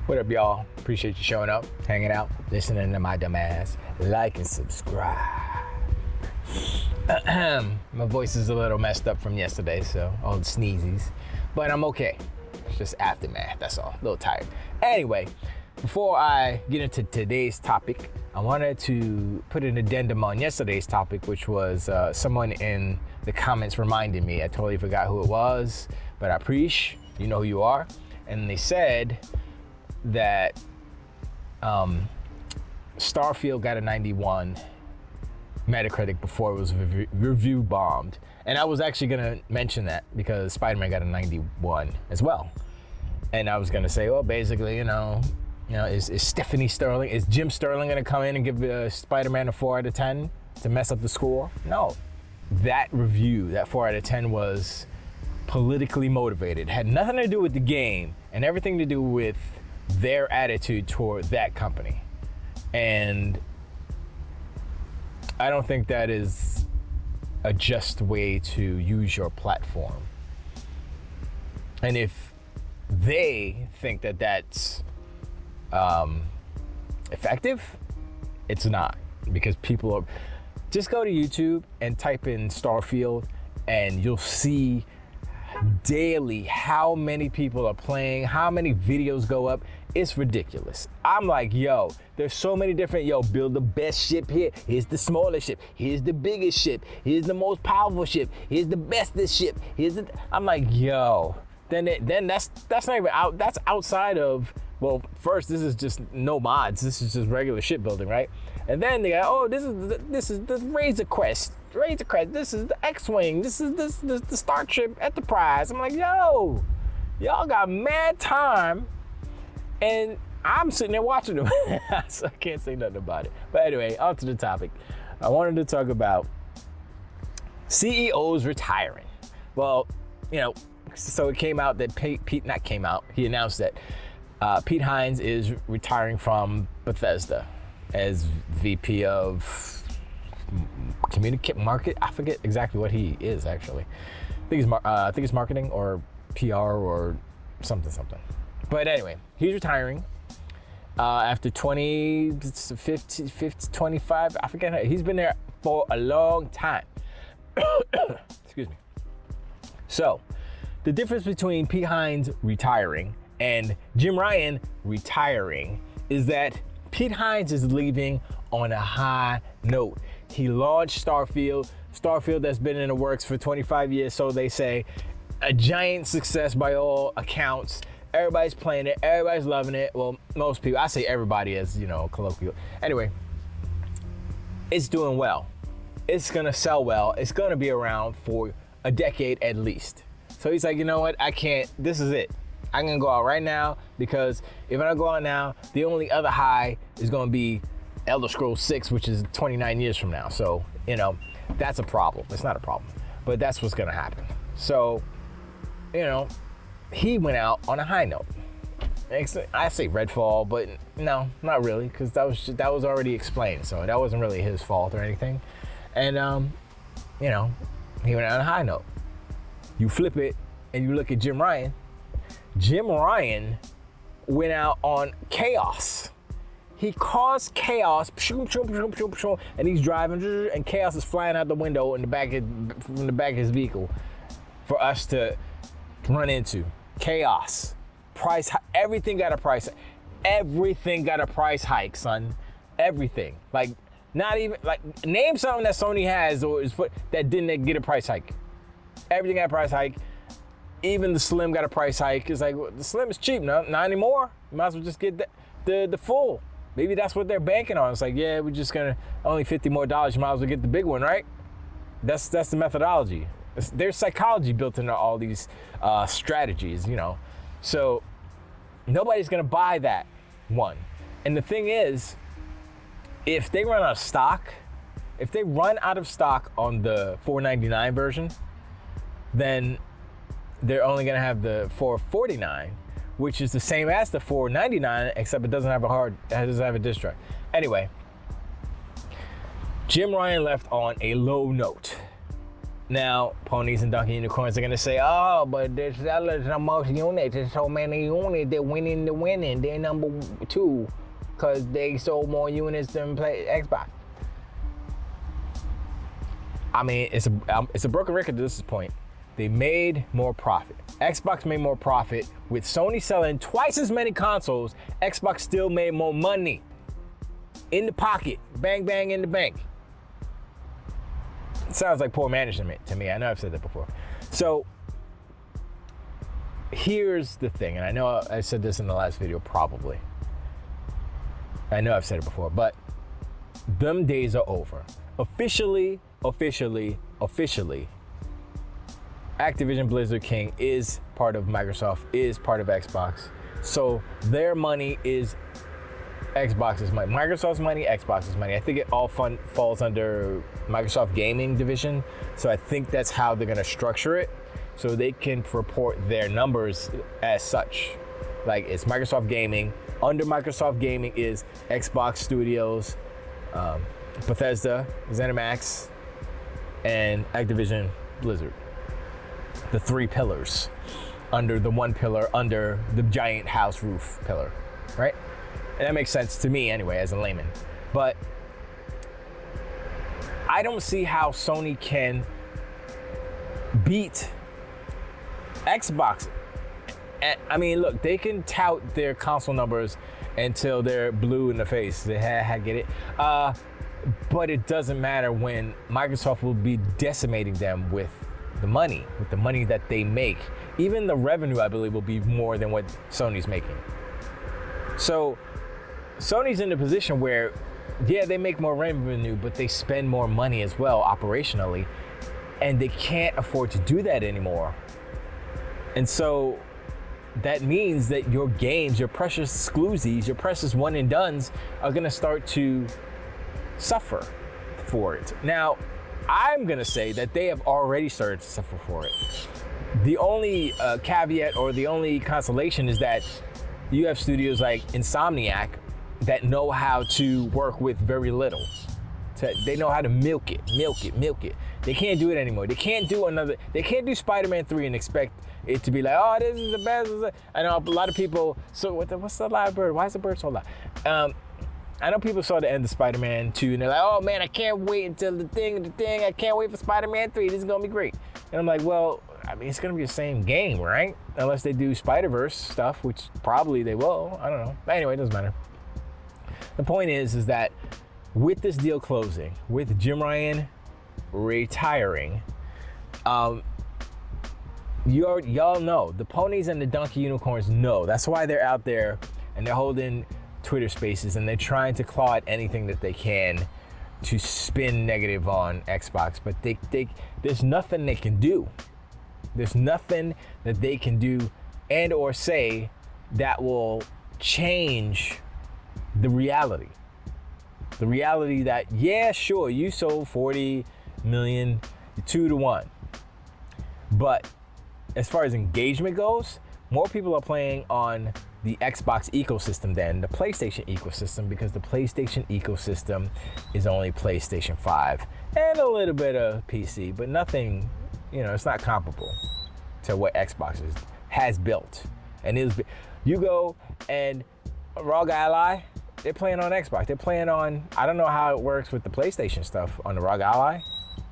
What up, y'all? Appreciate you showing up, hanging out, listening to my dumb ass. Like and subscribe. My voice is a little messed up from yesterday, so all the sneezies. But I'm okay. It's just aftermath, that's all. A little tired. Anyway, before I get into today's topic, I wanted to put an addendum on yesterday's topic, which was someone in the comments reminded me. I totally forgot who it was, but I appreciate you know who you are. And they said that Starfield got a 91 Metacritic before it was review bombed. And I was actually gonna mention that because Spider-Man got a 91 as well. And I was gonna say, well, basically, is Stephanie Sterling, is Jim Sterling gonna come in and give Spider-Man a 4 out of 10 to mess up the score? No. That review, that 4 out of 10 was politically motivated. It had nothing to do with the game and everything to do with their attitude toward that company. And I don't think that is a just way to use your platform. And if they think that that's effective, it's not, because people are, just go to YouTube and type in Starfield and you'll see daily how many people are playing, how many videos go up. It's ridiculous. I'm like, yo, there's so many different, build the best ship here. Here's the smallest ship. Here's the biggest ship. Here's the most powerful ship. Here's the bestest ship. I'm like, yo, then that's not even out. That's outside of, well, first, this is just no mods. This is just regular shipbuilding, right? And then they go, oh, this is the Razor Crest. This is the X-Wing. This is the Starship Enterprise. I'm like, yo, y'all got mad time. And I'm sitting there watching them. So I can't say nothing about it. But anyway, on to the topic. I wanted to talk about CEOs retiring. Well, so it came out that he announced that Pete Hines is retiring from Bethesda as VP of Market. I forget exactly what he is, actually. I think it's marketing or PR or something. But anyway, he's retiring after 20, 50, 25, I forget. He's been there for a long time. Excuse me. So, the difference between Pete Hines retiring and Jim Ryan retiring is that Pete Hines is leaving on a high note. He launched Starfield that's been in the works for 25 years, so they say. A giant success by all accounts. Everybody's playing it. Everybody's loving it. Well, most people. I say everybody as, colloquial. Anyway, it's doing well. It's going to sell well. It's going to be around for a decade at least. So he's like, you know what? I can't. This is it. I'm going to go out right now, because if I don't go out now, the only other high is going to be Elder Scrolls 6, which is 29 years from now. So, that's a problem. It's not a problem, but that's what's going to happen. So, he went out on a high note. I say Redfall, but no, not really, because that was already explained, so that wasn't really his fault or anything. And he went out on a high note. You flip it and you look at Jim Ryan. Jim Ryan went out on chaos. He caused chaos, and he's driving, and chaos is flying out the window from the back of his vehicle for us to run into. Chaos. Everything got a price. Everything got a price hike, son. Everything. Not even, name something that Sony has that didn't get a price hike. Everything got a price hike. Even the Slim got a price hike. It's like, well, the Slim is cheap, not anymore. You might as well just get the full. Maybe that's what they're banking on. It's like, yeah, we're just gonna, only $50 more. You might as well get the big one, right? That's the methodology. There's psychology built into all these strategies, So nobody's gonna buy that one. And the thing is, if they run out of stock, on the $499 version, then they're only gonna have the $449, which is the same as the $499, except it doesn't have a disc drive. Anyway, Jim Ryan left on a low note. Now, ponies and donkey unicorns are gonna say, "Oh, but there's the most units. There's so many units. They're winning. They're number 2 because they sold more units than play Xbox." I mean, it's a broken record to this point. They made more profit. Xbox made more profit. With Sony selling twice as many consoles, Xbox still made more money. In the pocket, bang, bang, in the bank. It sounds like poor management to me. I know I've said that before. So here's the thing, and I know I said this in the last video probably. I know I've said it before, but them days are over. Officially, Activision Blizzard King is part of Microsoft, is part of Xbox. So their money is Xbox's money. Microsoft's money, Xbox's money. I think it all falls under Microsoft Gaming Division. So I think that's how they're gonna structure it. So they can report their numbers as such. Like it's Microsoft Gaming. Under Microsoft Gaming is Xbox Studios, Bethesda, ZeniMax, and Activision Blizzard. The 3 pillars under the 1 pillar under the giant house roof pillar, right? And that makes sense to me anyway, as a layman. But I don't see how Sony can beat Xbox. I mean, look, they can tout their console numbers until they're blue in the face. They get it. But it doesn't matter when Microsoft will be decimating them with the money that they make. Even the revenue, I believe, will be more than what Sony's making. So Sony's in a position where, yeah, they make more revenue, but they spend more money as well operationally, and they can't afford to do that anymore. And so that means that your games, your precious exclusives, your precious one and dones are gonna start to suffer for it. Now, I'm gonna say that they have already started to suffer for it. The only caveat or the only consolation is that you have studios like Insomniac that know how to work with very little. They know how to milk it. They can't do it anymore. They can't do Spider-Man 3 and expect it to be like, oh, this is the best. I know a lot of people, so what's the loud bird? Why is the bird so loud? I know people saw the end of Spider-Man 2 and they're like, oh man, I can't wait until the thing, I can't wait for Spider-Man 3, this is gonna be great. And I'm like, well, I mean, it's gonna be the same game, right? Unless they do Spider-Verse stuff, which probably they will, I don't know. But anyway, it doesn't matter. The point is that with this deal closing, with Jim Ryan retiring, y'all know, the ponies and the donkey unicorns know. That's why they're out there and they're holding Twitter spaces and they're trying to claw at anything that they can to spin negative on Xbox, but there's nothing they can do. There's nothing that they can do and or say that will change the reality. The reality that, yeah, sure, you sold 40 million, 2-1. But as far as engagement goes, more people are playing on the Xbox ecosystem than the PlayStation ecosystem, because the PlayStation ecosystem is only PlayStation 5 and a little bit of PC, but nothing, it's not comparable to what Xbox has built. And you go and ROG Ally, they're playing on Xbox. They're playing on, I don't know how it works with the PlayStation stuff on the ROG Ally.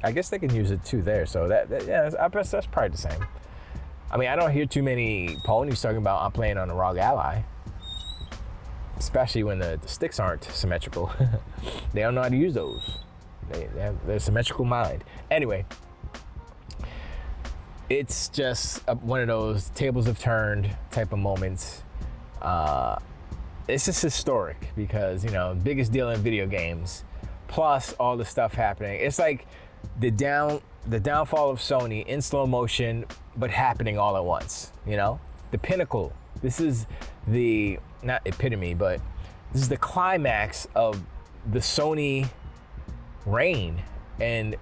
I guess they can use it too there. So I guess that's probably the same. I mean, I don't hear too many ponies talking about I'm playing on the ROG Ally, especially when the sticks aren't symmetrical. They don't know how to use those. They're symmetrical mind. Anyway, it's just one of those tables have turned type of moments. It's just historic because, biggest deal in video games, plus all the stuff happening. It's like the downfall of Sony in slow motion, but happening all at once, The pinnacle. This is the, not epitome, but this is the climax of the Sony reign, and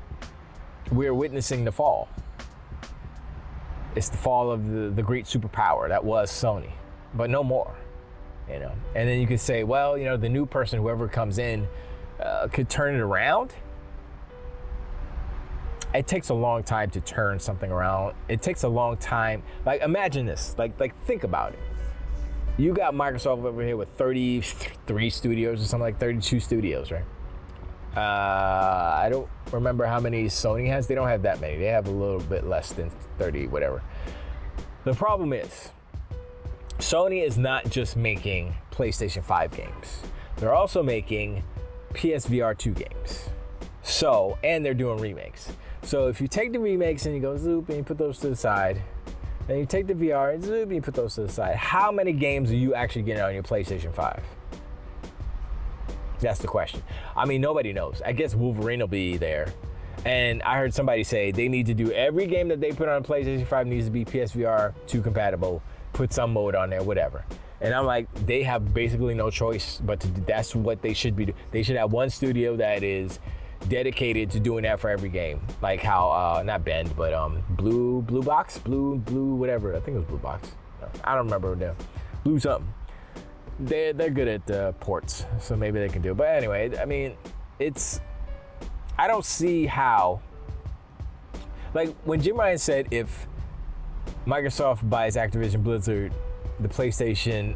we're witnessing the fall. It's the fall of the great superpower that was Sony, but no more, And then you could say, well, the new person, whoever comes in, could turn it around. it takes a long time to turn something around. It takes a long time. Like, imagine this. Like think about it. You got Microsoft over here with 33 studios or something, like 32 studios, right? I don't remember how many Sony has. They don't have that many. They have a little bit less than 30, whatever. The problem is, Sony is not just making PlayStation 5 games. They're also making PSVR 2 games. So, and they're doing remakes. So if you take the remakes and you go zoop and you put those to the side, then you take the VR and zoop and you put those to the side, how many games are you actually getting on your PlayStation 5? That's the question. I mean, nobody knows. I guess Wolverine will be there. And I heard somebody say they need to do every game that they put on PlayStation 5 needs to be PSVR 2 compatible, put some mode on there, whatever. And I'm like, they have basically no choice but to do. That's what they should be doing. They should have one studio that is dedicated to doing that for every game. Like how, not Bend, but Blue Box, whatever. I think it was Blue Box. I don't remember now. Blue something. They're good at the ports, so maybe they can do it. But anyway, I mean, I don't see how, like when Jim Ryan said if Microsoft buys Activision Blizzard, the PlayStation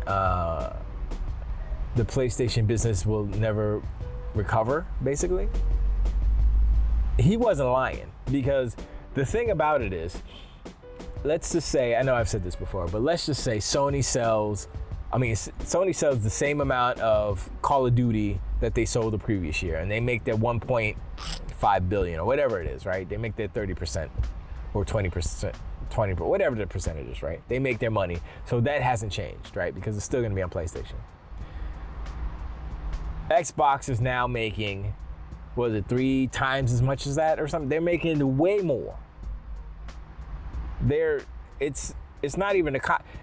business will never recover, basically. He wasn't lying, because the thing about it is, let's just say, I know I've said this before, but let's just say Sony sells the same amount of Call of Duty that they sold the previous year, and they make their 1.5 billion or whatever it is, right? They make their 30% or 20%, whatever the percentage is, right? They make their money. So that hasn't changed, right? Because it's still going to be on PlayStation. Xbox is now making, was it 3 times as much as that or something? They're making way more. It's not even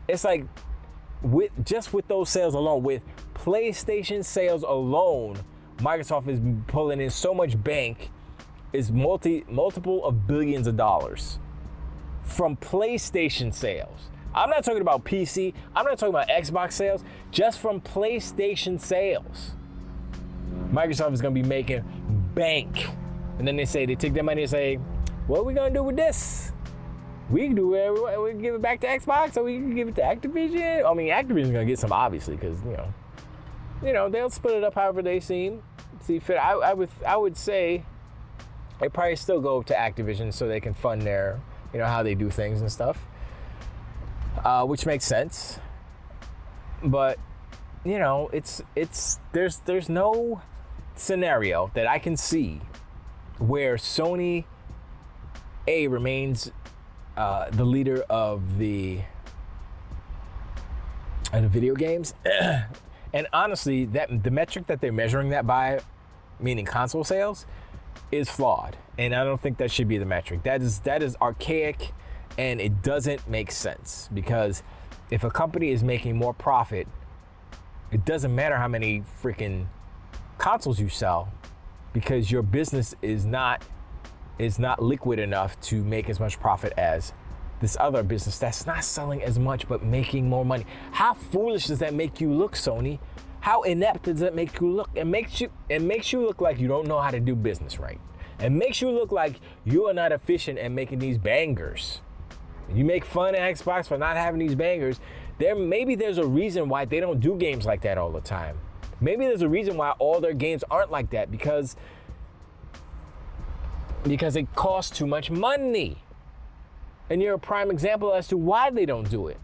it's like, with those sales alone, with PlayStation sales alone, Microsoft is pulling in so much bank, is multiple of billions of dollars from PlayStation sales. I'm not talking about PC, I'm not talking about Xbox sales, just from PlayStation sales. Microsoft is gonna be making bank. And then they take their money and say, what are we gonna do with this? We can do whatever, we can give it back to Xbox, or we can give it to Activision. I mean, Activision's gonna get some, obviously, because you know they'll split it up however they see fit. I would say they probably still go to Activision so they can fund their, how they do things and stuff, which makes sense. But there's no scenario that I can see where Sony remains the leader of the video games. And honestly, the metric that they're measuring that by, meaning console sales, is flawed. And I don't think that should be the metric. That is archaic, and it doesn't make sense, because if a company is making more profit, it doesn't matter how many freaking consoles you sell, because your business is not liquid enough to make as much profit as this other business that's not selling as much but making more money. How foolish does that make you look, Sony? How inept does that make you look? It makes you look like you don't know how to do business right. It makes you look like you are not efficient at making these bangers. You make fun of Xbox for not having these bangers. Maybe there's a reason why they don't do games like that all the time. Maybe there's a reason why all their games aren't like that, because it costs too much money. And you're a prime example as to why they don't do it.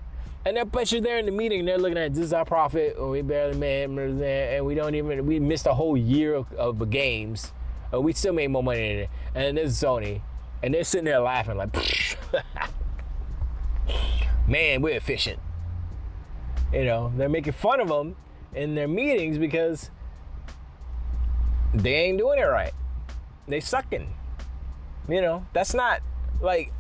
And but you're there in the meeting and they're looking at, this is our profit, or we barely made, and we missed a whole year of games, and we still made more money than it. And this is Sony, and they're sitting there laughing like, man, we're efficient. They're making fun of them in their meetings because they ain't doing it right. They sucking. That's not like,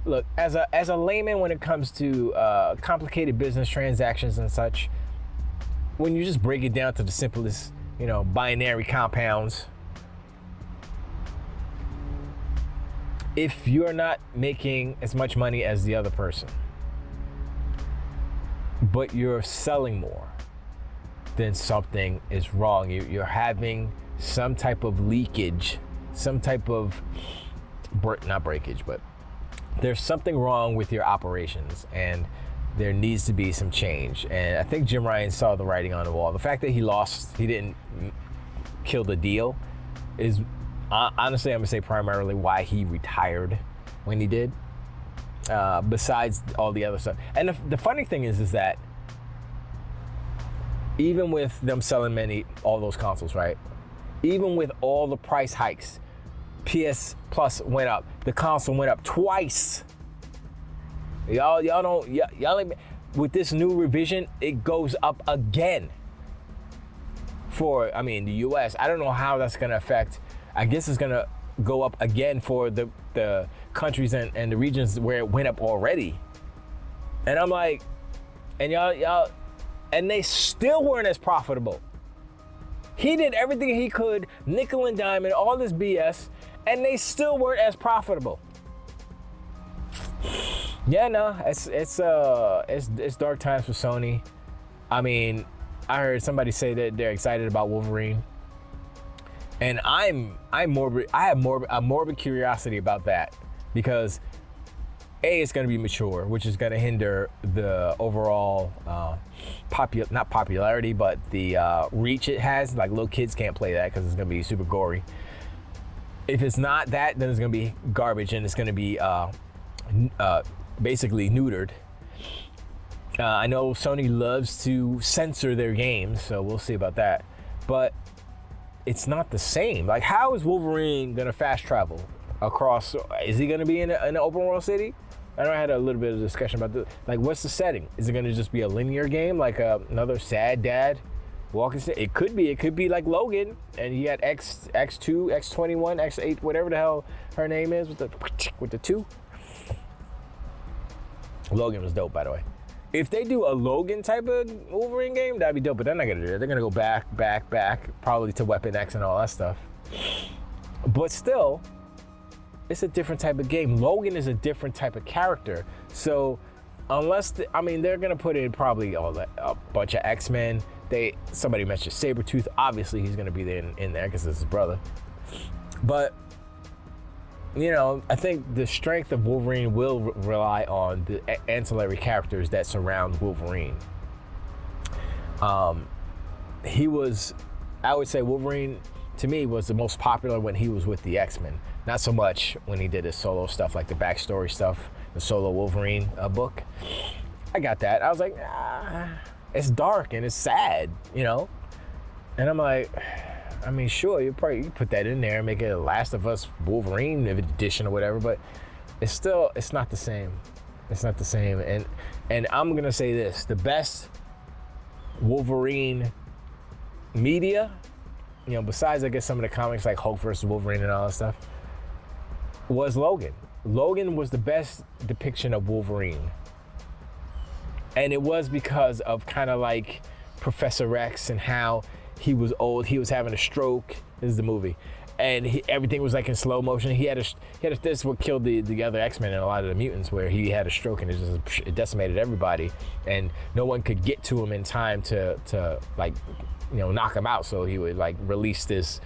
look, as a layman, when it comes to complicated business transactions and such, when you just break it down to the simplest, binary compounds, if you're not making as much money as the other person, but you're selling more, then something is wrong. You're having some type of leakage, some type of not breakage, but there's something wrong with your operations, and there needs to be some change. And I think Jim Ryan saw the writing on the wall. The fact that he didn't kill the deal is honestly, I'm gonna say primarily why he retired when he did. Besides all the other stuff. And the funny thing is that even with them selling all those consoles, right? Even with all the price hikes, PS Plus went up. The console went up twice. Y'all with this new revision, it goes up again. For the US. I don't know how that's gonna affect. I guess it's gonna go up again for the countries and the regions where it went up already. And I'm like, and y'all, and they still weren't as profitable. He did everything he could, nickel and diamond, all this BS, and they still weren't as profitable. Yeah, no, it's dark times for Sony. I heard somebody say that they're excited about Wolverine, and I have a morbid curiosity about that, because it's going to be mature, which is going to hinder the overall not popularity, but the reach it has. Like, little kids can't play that because it's going to be super gory. If it's not that, then it's going to be garbage, and it's going to be basically neutered. I know Sony loves to censor their games, so we'll see about that. But it's not the same. Like, how is Wolverine going to fast travel across? Is he going to be in an open world city? I know I had a little bit of discussion about this. Like, what's the setting? Is it going to just be a linear game, like another sad dad walking? It could be like Logan, and you got X2, X21, X8, whatever the hell her name is with the 2. Logan was dope, by the way. If they do a Logan type of Wolverine game, that'd be dope. But they're not gonna do it. They're gonna go back, probably to Weapon X and all that stuff. But still, it's a different type of game. Logan is a different type of character. So unless they're gonna put in probably a bunch of X-Men. Somebody mentioned Sabretooth. Obviously, he's gonna be there in there because it's his brother. But I think the strength of Wolverine will rely on the ancillary characters that surround Wolverine. I would say Wolverine, to me, was the most popular when he was with the X-Men. Not so much when he did his solo stuff, like the backstory stuff, the solo Wolverine book. I got that. I was like, it's dark and it's sad, And I'm like, sure, you put that in there and make it a Last of Us Wolverine edition or whatever, but it's not the same. It's not the same. And I'm gonna say this: the best Wolverine media, besides I guess some of the comics like Hulk versus Wolverine and all that stuff, was Logan. Logan was the best depiction of Wolverine. And it was because of kind of like Professor X and how he was old. He was having a stroke. This is the movie, and everything was like in slow motion. This is what killed the other X-Men and a lot of the mutants, where he had a stroke and it decimated everybody, and no one could get to him in time to like knock him out. So he would like release this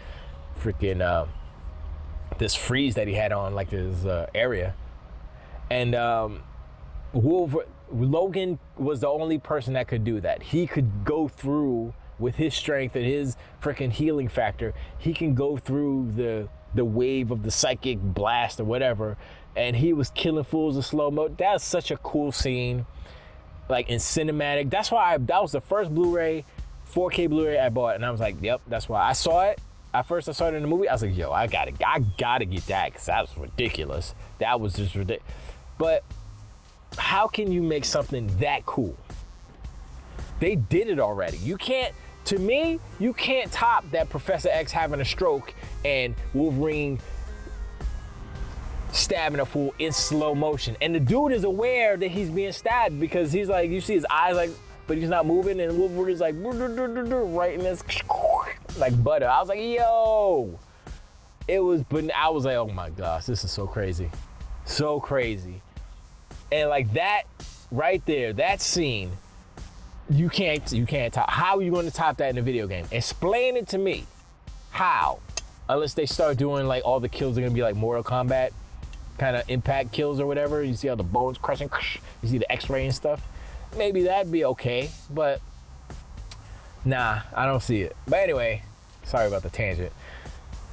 freaking this freeze that he had on like his area, and Logan was the only person that could do that. He could go through. With his strength and his freaking healing factor, he can go through the wave of the psychic blast or whatever, and he was killing fools in slow mo. That's such a cool scene, like in cinematic. That's why that was the first Blu-ray, 4K Blu-ray I bought, and I was like, yep, that's why I saw it. At first I saw it in the movie. I was like, yo, I gotta get that, because that was ridiculous. That was just ridiculous. But how can you make something that cool? They did it already. To me, you can't top that Professor X having a stroke and Wolverine stabbing a fool in slow motion. And the dude is aware that he's being stabbed, because he's like, you see his eyes like, but he's not moving, and Wolverine's like right in this like butter. I was like, yo, but I was like, oh my gosh, this is so crazy. So crazy. And like that right there, that scene, you can't top. How are you going to top that in a video game? Explain it to me. How? Unless they start doing like all the kills are going to be like Mortal Kombat, kind of impact kills or whatever. You see all the bones crushing, you see the X-ray and stuff. Maybe that'd be okay, but nah, I don't see it. But anyway, sorry about the tangent.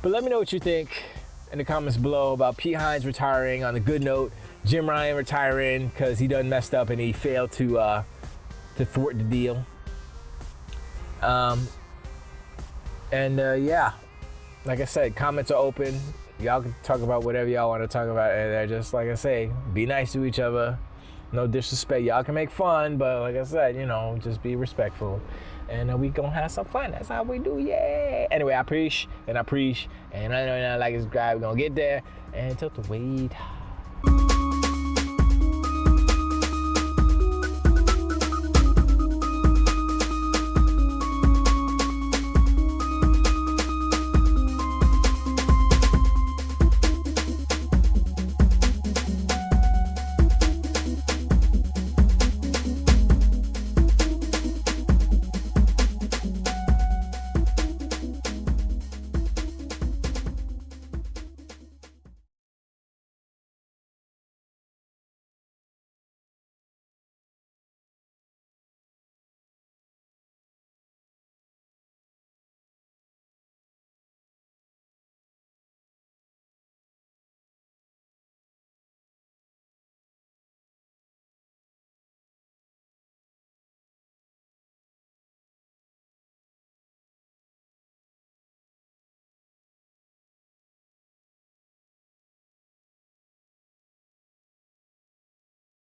But let me know what you think in the comments below about Pete Hines retiring on a good note, Jim Ryan retiring because he done messed up and he failed to thwart the deal. Yeah, like I said, comments are open. Y'all can talk about whatever y'all want to talk about, and just like I say, be nice to each other. No disrespect. Y'all can make fun, but like I said, you know, just be respectful. And we gonna have some fun. That's how we do, yeah. Anyway, I preach, and I know like and subscribe. We're gonna get there. And till the wait.